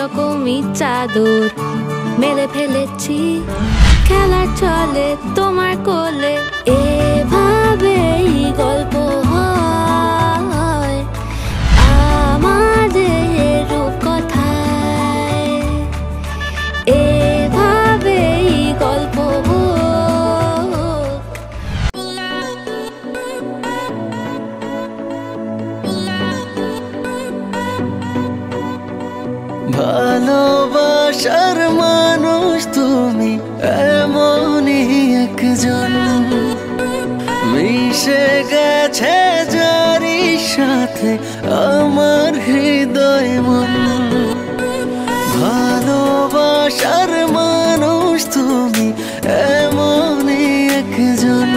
রকমই চাদর মেলে ফেলেছি, খেলার চলে তোমার কোলে। এভাবেই গল্প হয় আমাদের রূপকথায়, এভাবেই গল্প ভালোবাসার মানুষ তুমি এমনই একজন, মিশে গেছে যারি সাথে আমার হৃদয় মন। ভালোবাসার মানুষ তুমি এমনই একজন,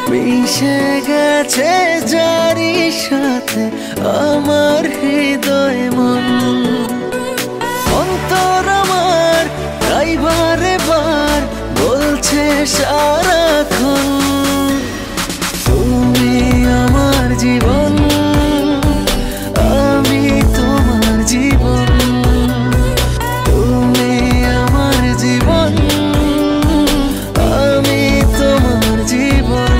মিশে গেছে যারি সাথে আমার হৃদয় মন। অন্তর আমার তাই বারে বার বলছে সারাক্ষণ, তুমি আমার জীবন, আমি তোমার জীবন। তুমি আমার জীবন, আমি তোমার জীবন।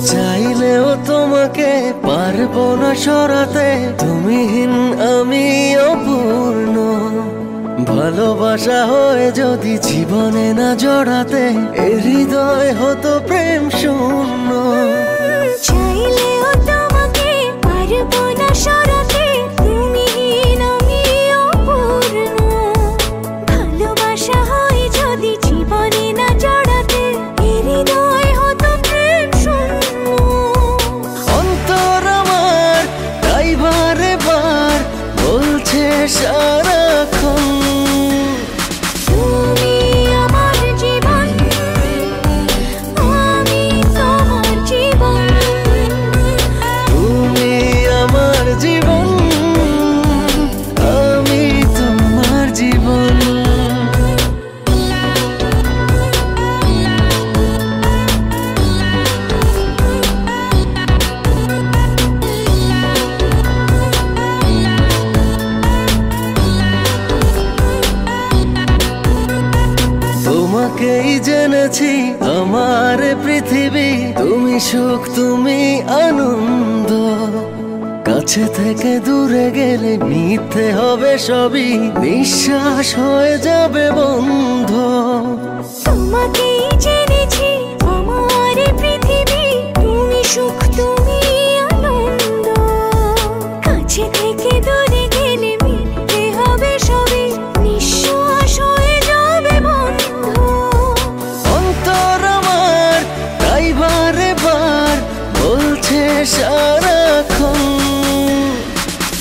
চাইলেও তোমাকে পারবো না সরাতে, তুমিহীন আমি অপূর্ণ। ভালোবাসা হয়ে যদি জীবনে না জড়াতে, এ হৃদয় হতো প্রেম শূন্য। চাইলেও তোমাকে পারবো না সরাতে, তুমিহীন আমি অপূর্ণ। ভালোবাসা হয় যদি জীবনে না জড়াতে, এ হৃদয় হতো প্রেম শূন্য। অন্তর আমার তাই বারে বার বলছে সারাক্ষণ, তুমি আমার জীবন, আমি তোমার জীবন। তুমি আমার জীবন, আমি তোমার জীবন। তোমাকেই জেনেছি আমার পৃথিবী, তুমি সুখ তুমি আনন্দ। কাছে থেকে দূরে গেলে মিথ্যে হবে সবই, নিঃশ্বাস হয়ে যাবে বন্ধ। তোমাকেই জেনেছি আমার পৃথিবী, তুমি সুখ তুমি আনন্দ। কাছে থেকে দূরে গেলে মিথ্যে হবে সবই, নিঃশ্বাস হয়ে যাবে বন্ধ। অন্তর আমার তাই বারে বার বলছে সারাক্ষণ,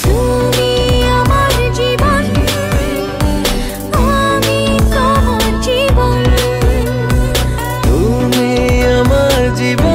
তুমি আমার জীবন, আমি তোমার জীবন। তুমি আমার জীবন।